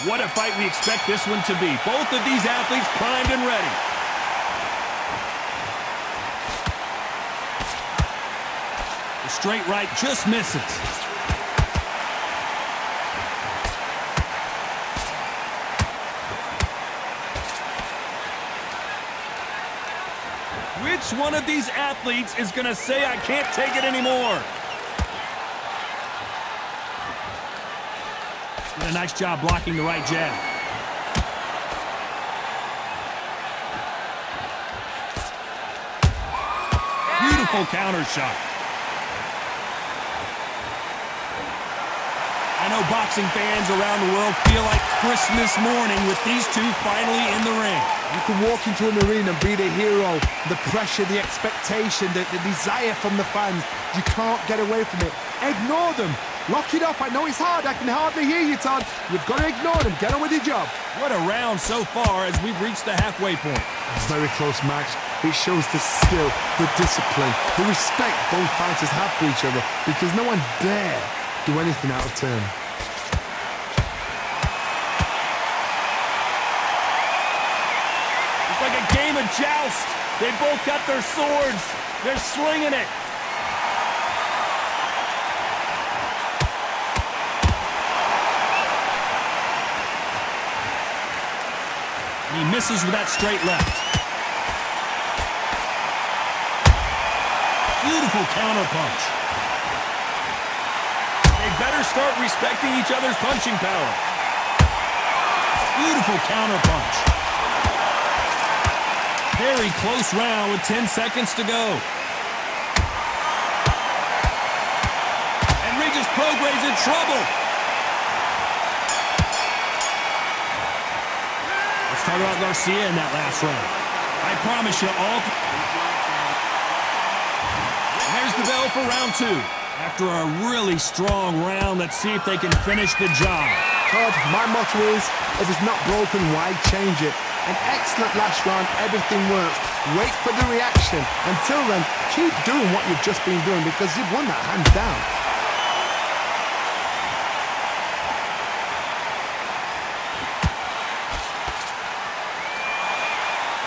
What a fight we expect this one to be. Both of these athletes primed and ready. The straight right just misses. Which one of these athletes is going to say, I can't take it anymore? Did a nice job blocking the right jab. Beautiful counter shot. I know boxing fans around the world feel like Christmas morning with these two finally in the ring. You can walk into an arena and be the hero. The pressure, the expectation, the desire from the fans. You can't get away from it. Ignore them. Lock it up. I know it's hard. I can hardly hear you, Todd. You've got to ignore them. Get on with your job. What a round so far as we've reached the halfway point. It's a very close match. It shows the skill, the discipline, the respect both fighters have for each other because no one dare do anything out of turn. It's like a game of joust. They both got their swords. They're slinging it. He misses with that straight left. Beautiful counter punch. They better start respecting each other's punching power. Beautiful counter punch. Very close round with 10 seconds to go. And Regis Prograis in trouble. Let's talk about Garcia in that last round. I promise you all. There's the bell for round two. After a really strong round, let's see if they can finish the job. Todd, my motto is, if it's not broken, why change it? An excellent last round, everything works. Wait for the reaction. Until then, keep doing what you've just been doing because you've won that hands down.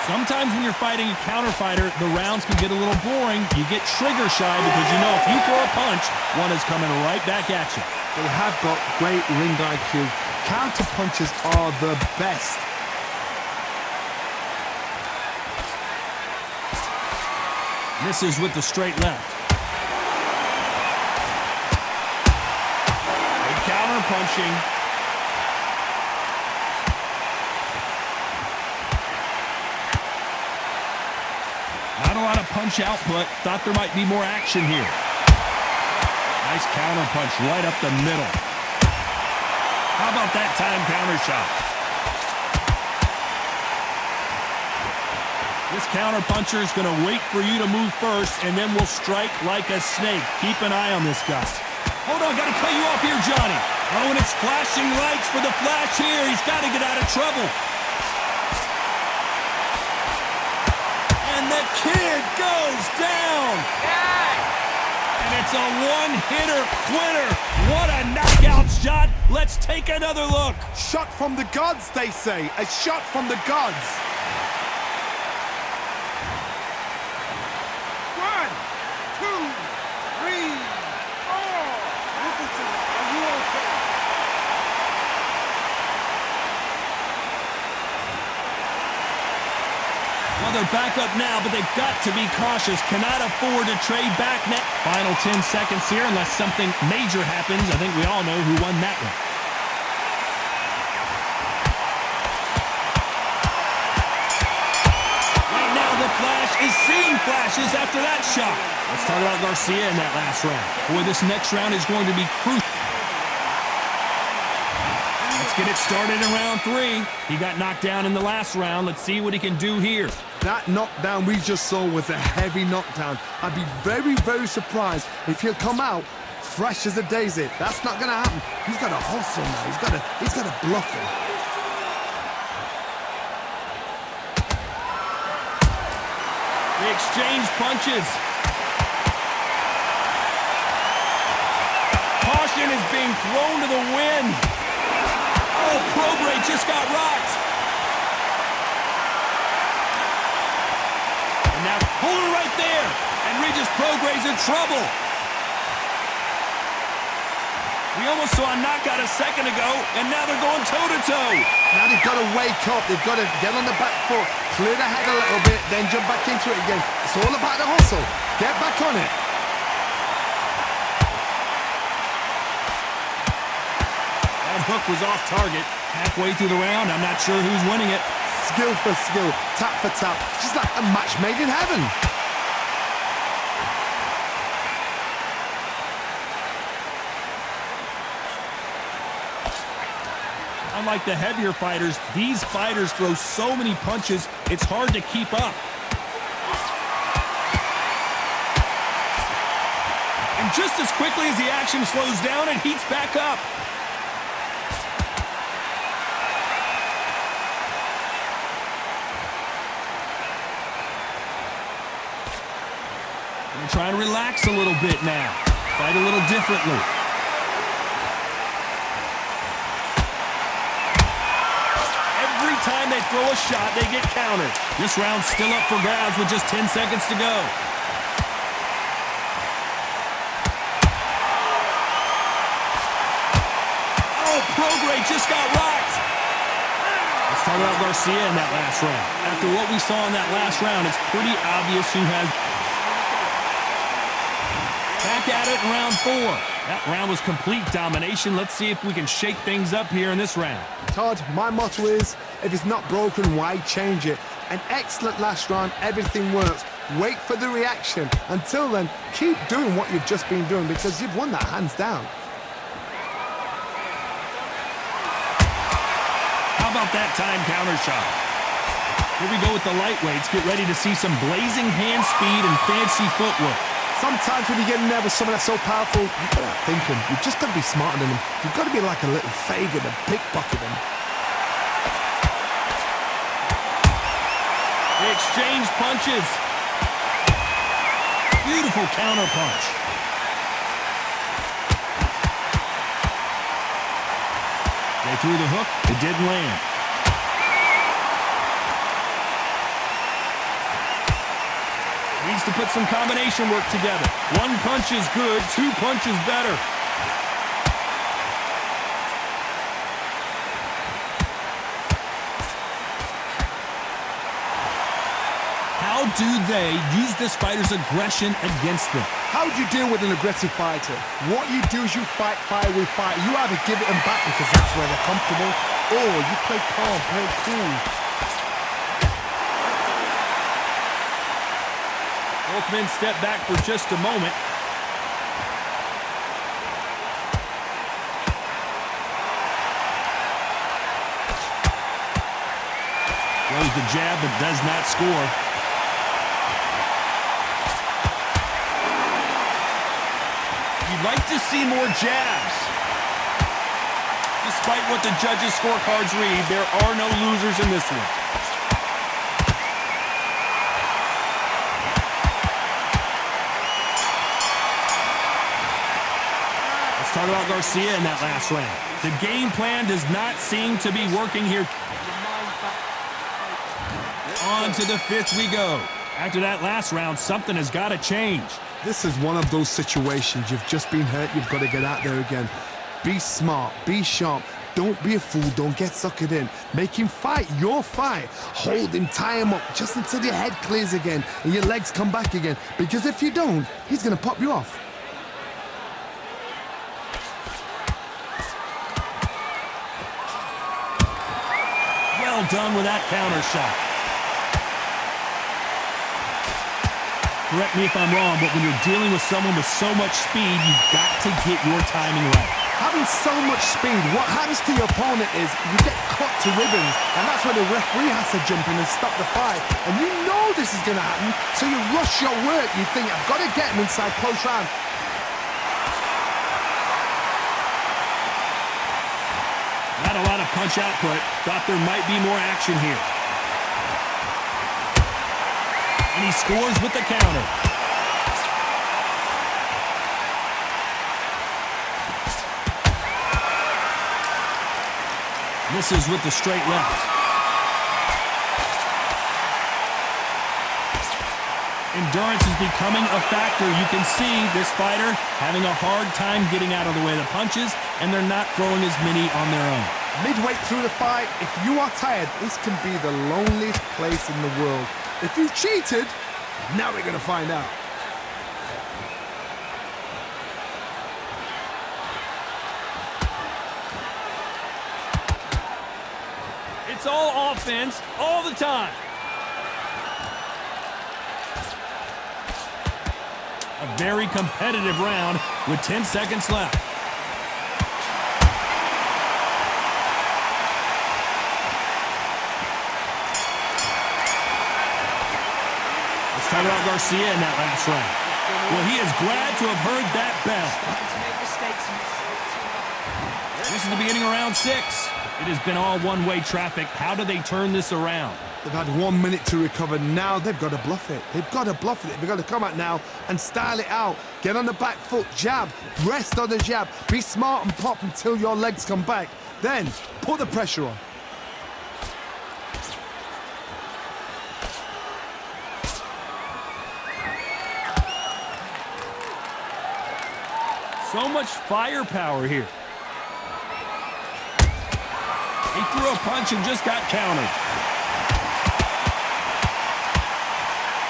Sometimes when you're fighting a counter fighter, the rounds can get a little boring. You get trigger shy because you know if you throw a punch, one is coming right back at you. They have got great ring IQ. Counter punches are the best. Misses with the straight left. Good counter punching. Not a lot of punch output. Thought there might be more action here. Nice counter punch right up the middle. How about that time counter shot? This counter puncher is going to wait for you to move first, and then will strike like a snake. Keep an eye on this guy. Hold on, got to cut you off here, Johnny. Oh, and it's flashing lights for the flash here. He's got to get out of trouble. And the kid goes down. And it's a one-hitter quitter. What a knockout shot. Let's take another look. Shot from the gods, they say. A shot from the gods. 1, 2, 3, 4. Listen to me. Are you okay? Well, they're back up now, but they've got to be cautious. Cannot afford to trade back now. Final 10 seconds here, unless something major happens. I think we all know who won that one. Right now, the Flash is seeing flashes after that shot. Let's talk about Garcia in that last round. Boy, this next round is going to be crucial. Let's get it started in round 3. He got knocked down in the last round. Let's see what he can do here. That knockdown we just saw was a heavy knockdown. I'd be very, very surprised if he'll come out fresh as a daisy. That's not gonna happen. He's got to hustle now. He's got to bluff him. They exchange punches. Caution is being thrown to the wind. Oh, Prograis just got rocked. And now pull right there. And Regis Prograis in trouble. We almost saw a knockout a second ago, and now they're going toe-to-toe. Now they've got to wake up. They've got to get on the back foot, clear the head a little bit, then jump back into it again. It's all about the hustle. Get back on it. That hook was off target. Halfway through the round, I'm not sure who's winning it. Skill for skill, tap for tap. Just like a match made in heaven. Unlike the heavier fighters, these fighters throw so many punches, it's hard to keep up. And just as quickly as the action slows down, it heats back up. And try to relax a little bit now. Fight a little differently. Time they throw a shot, they get countered. This round's still up for grabs with just 10 seconds to go. Oh, Prograis just got rocked. Let's talk about Garcia in that last round. After what we saw in that last round, it's pretty obvious who has... Back at it in round 4. That round was complete domination. Let's see if we can shake things up here in this round. Todd, my motto is, if it's not broken, why change it? An excellent last round, everything works. Wait for the reaction. Until then, keep doing what you've just been doing because you've won that hands down. How about that time counter shot? Here we go with the lightweights. Get ready to see some blazing hand speed and fancy footwork. Sometimes when you get in there with someone that's so powerful, you've got to think him. You've just got to be smarter than him. You've got to be like a little Fagin and pickpocket him. They exchange punches. Beautiful counter punch. They threw the hook. It didn't land. Needs to put some combination work together. One punch is good, 2 punches better. How do they use this fighter's aggression against them? How do you deal with an aggressive fighter? What you do is you fight fire with fire. You either give it them back because that's where they're comfortable, or you play calm, play cool. Both men step back for just a moment. Throws the jab but does not score. You'd like to see more jabs. Despite what the judges' scorecards read, there are no losers in this one. Talk about Garcia in that last round. The game plan does not seem to be working here. On to the 5th we go. After that last round, something has got to change. This is one of those situations. You've just been hurt. You've got to get out there again. Be smart. Be sharp. Don't be a fool. Don't get suckered in. Make him fight your fight. Hold him, tie him up just until your head clears again and your legs come back again. Because if you don't, he's going to pop you off. Well done with that counter shot. Correct me if I'm wrong, but when you're dealing with someone with so much speed, you've got to get your timing right. Having so much speed, what happens to your opponent is you get cut to ribbons, and that's where the referee has to jump in and stop the fight. And you know this is going to happen, so you rush your work. You think, I've got to get him inside close round. Not a lot of punch output. Thought there might be more action here. And he scores with the counter. Misses with the straight left. Endurance is becoming a factor. You can see this fighter having a hard time getting out of the way of the punches, and they're not throwing as many on their own. Midway through the fight, if you are tired, this can be the loneliest place in the world. If you cheated, now we're going to find out. It's all offense, all the time. A very competitive round with 10 seconds left. Let's talk about Garcia in that last round. Well, he is glad to have heard that bell. This is the beginning of round 6. It has been all one-way traffic. How do they turn this around? They've had 1 minute to recover. Now they've got to bluff it. They've got to bluff it. They've got to come out now and style it out. Get on the back foot, jab, rest on the jab. Be smart and pop until your legs come back. Then put the pressure on. So much firepower here. He threw a punch and just got countered.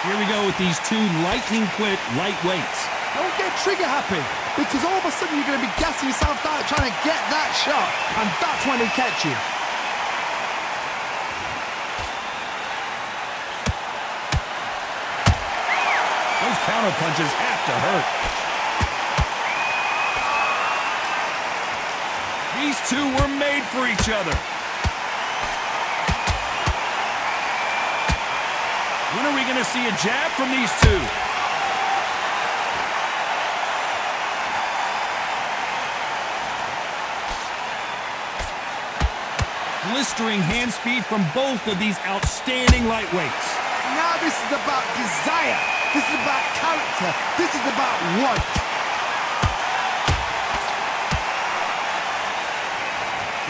Here we go with these two lightning-quick lightweights. Don't get trigger happy, because all of a sudden you're going to be gassing yourself out trying to get that shot, and that's when they catch you. Those counter punches have to hurt. These two were made for each other. When are we going to see a jab from these two? Blistering hand speed from both of these outstanding lightweights. Now this is about desire. This is about character. This is about want.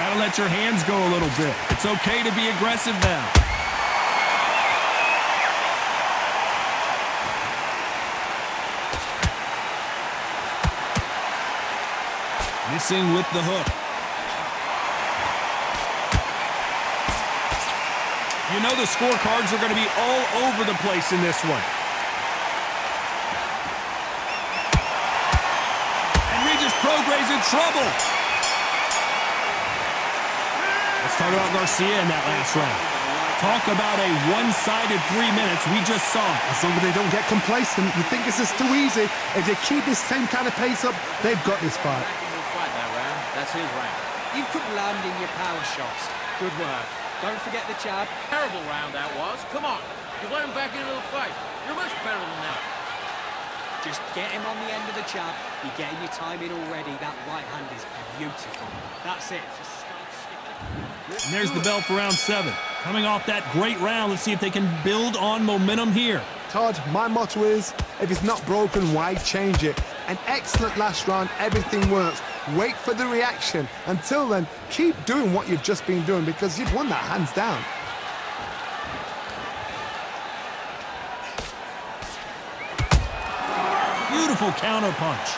Gotta let your hands go a little bit. It's okay to be aggressive now. Missing with the hook. You know the scorecards are going to be all over the place in this one. And Regis Prograis in trouble. Let's talk about Garcia in that last round. Talk about a one-sided 3 minutes we just saw. As long as they don't get complacent, you think this is too easy. If they keep this same kind of pace up, they've got this fight. Fight that round. That's his round. You've put landing your power shots. Good work. Don't forget the jab. Terrible round that was. Come on. You've let him back into the fight. You're much better than that. Just get him on the end of the jab. You're getting your time in already. That right hand is beautiful. That's it. Just start sticking. And there's the bell for round 7. Coming off that great round, let's see if they can build on momentum here. Todd, my motto is, if it's not broken, why change it? An excellent last round, everything works. Wait for the reaction. Until then, keep doing what you've just been doing because you've won that hands down. Beautiful counter punch.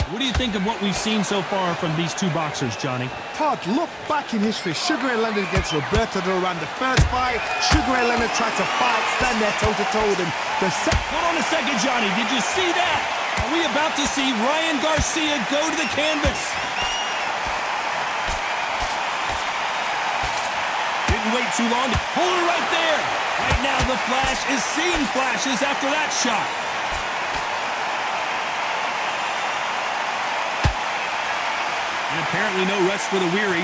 What do you think of what we've seen so far from these two boxers, Johnny? Todd, look back in history. Sugar Ray Leonard against Roberto Duran. The first fight, Sugar Ray Leonard tried to fight, stand there toe-to-toe with him. Hold on a second, Johnny. Did you see that? Are we about to see Ryan Garcia go to the canvas? Didn't wait too long. Hold it right there. Right now, the Flash is seeing flashes after that shot. And apparently no rest for the weary.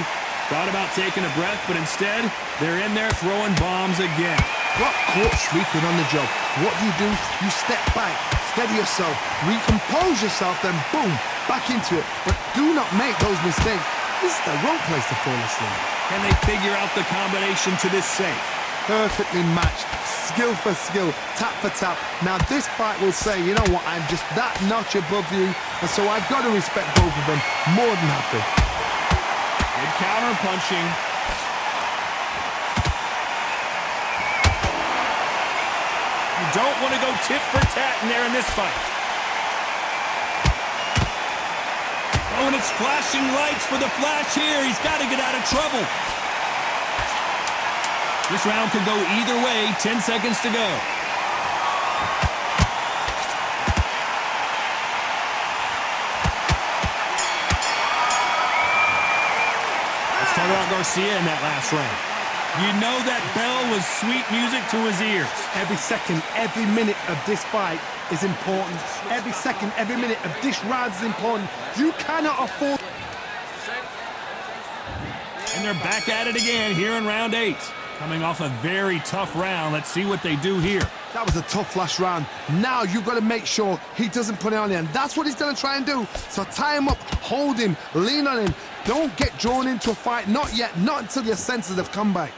Thought about taking a breath, but instead, they're in there throwing bombs again. Got caught sleeping on the job. What do? You step back, steady yourself, recompose yourself, then boom, back into it. But do not make those mistakes. This is the wrong place to fall asleep. Can they figure out the combination to this safe? perfectly matched, skill for skill, tap for tap. Now this fight will say, you know what, I'm just that notch above you, and so I've got to respect both of them. More than happy. Good counter punching. You don't want to go tit for tat in there in this fight. Oh, and it's flashing lights for the flash here. He's got to get out of trouble. This round could go either way. 10 seconds to go. Let's talk about Garcia in that last round. You know that bell was sweet music to his ears. Every second, every minute of this fight is important. Every second, every minute of this round is important. You cannot afford... And they're back at it again here in round 8. Coming off a very tough round. Let's see what they do here. That was a tough last round. Now you've got to make sure he doesn't put it on you, and that's what he's going to try and do. So tie him up, hold him, lean on him. Don't get drawn into a fight. Not yet. Not until your senses have come back.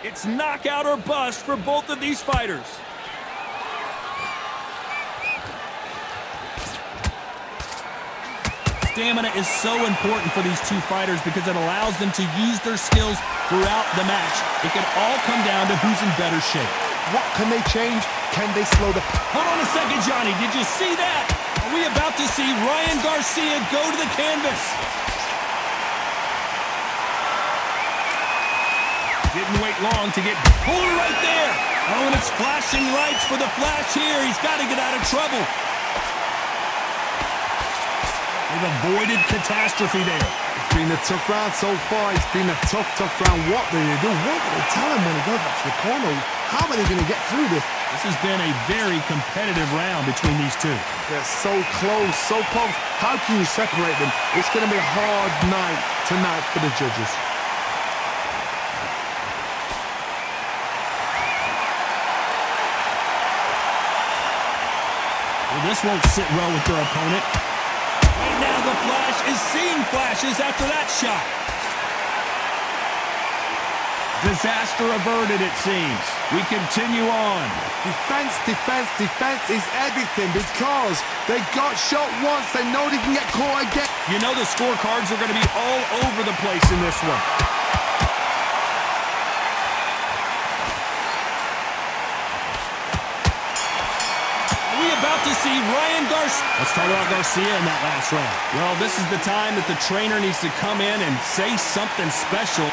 It's knockout or bust for both of these fighters. Stamina is so important for these two fighters because it allows them to use their skills throughout the match. It can all come down to who's in better shape. What can they change? Can they slow the... Hold on a second, Johnny. Did you see that? Are we about to see Ryan Garcia go to the canvas? Didn't wait long to get pulled right there. Oh, and it's flashing lights for the flash here. He's got to get out of trouble. They've avoided catastrophe there. It's been a tough round so far. It's been a tough round. What do they do? What do they tell him when he goes back to the corner? How are they going to get through this? This has been a very competitive round between these two. They're so close, so close. How can you separate them? It's going to be a hard night tonight for the judges. Well, this won't sit well with their opponent. Right now, the Flash is seeing flashes after that shot. Disaster averted, it seems. We continue on. Defense, defense, defense is everything because they got shot once. They know they can get caught again. You know the scorecards are going to be all over the place in this one. Are we about to see Ryan Garcia? Let's talk about Garcia in that last round. Well, this is the time that the trainer needs to come in and say something special.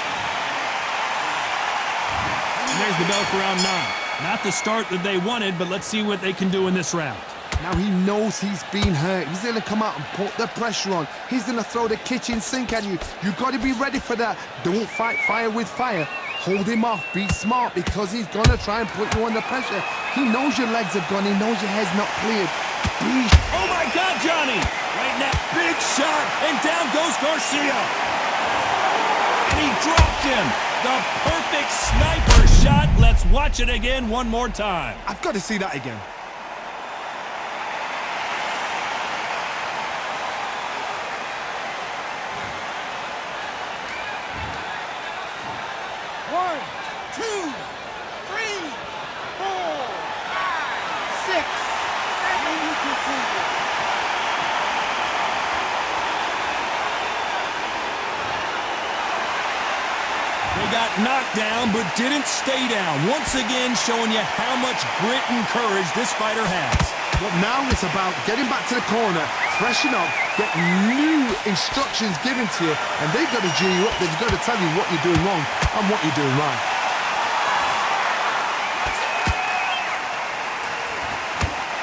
And there's the bell for round 9. Not the start that they wanted, but let's see what they can do in this round. Now he knows he's been hurt. He's going to come out and put the pressure on. He's going to throw the kitchen sink at you. You've got to be ready for that. Don't fight fire with fire. Hold him off. Be smart because he's going to try and put you under pressure. He knows your legs have gone. He knows your head's not cleared. Oh, my God, Johnny. Right now, big shot, and down goes Garcia. And he dropped him. The perfect sniper shot. Let's watch it again one more time. I've got to see that again. One, two, three, 4, 5, 6. And you continue. They got knocked down, but didn't stay down. Once again, showing you how much grit and courage this fighter has. But now it's about getting back to the corner, freshen up, get new instructions given to you, and they've got to G you up. They've got to tell you what you're doing wrong and what you're doing right.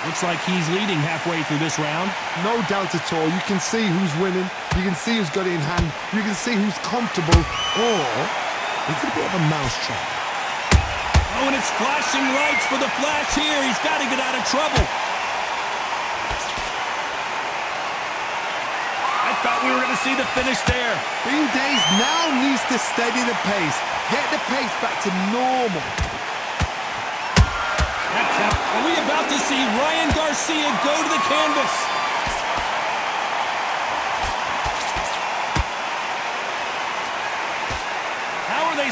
Looks like he's leading halfway through this round. No doubt at all. You can see who's winning. You can see who's got it in hand. You can see who's comfortable. Or it's a bit of a mousetrap. Oh, and it's flashing lights for the flash here. He's got to get out of trouble. I thought we were going to see the finish there. Bean Days now needs to steady the pace. Get the pace back to normal. Are we about to see Ryan Garcia go to the canvas?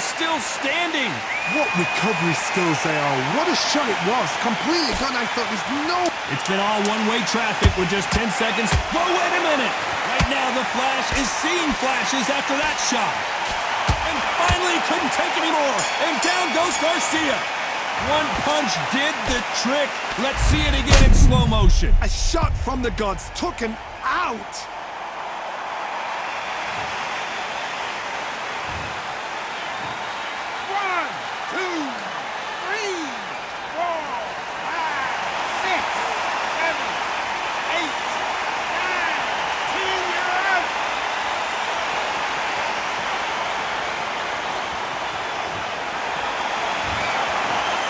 is still standing. What recovery skills they are. What a shot it was. Completely gone. I thought there's no... It's been all one-way traffic with just 10 seconds. Whoa, wait a minute. Right now, the Flash is seeing flashes after that shot. And finally, he couldn't take anymore. And down goes Garcia. One punch did the trick. Let's see it again in slow motion. A shot from the gods took him out. One, two, three, four, five, six, seven, eight, nine, 10. You're out.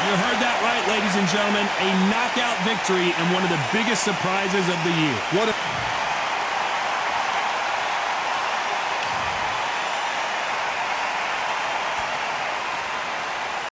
You heard that right, ladies and gentlemen. A knockout victory and one of the biggest surprises of the year. What a...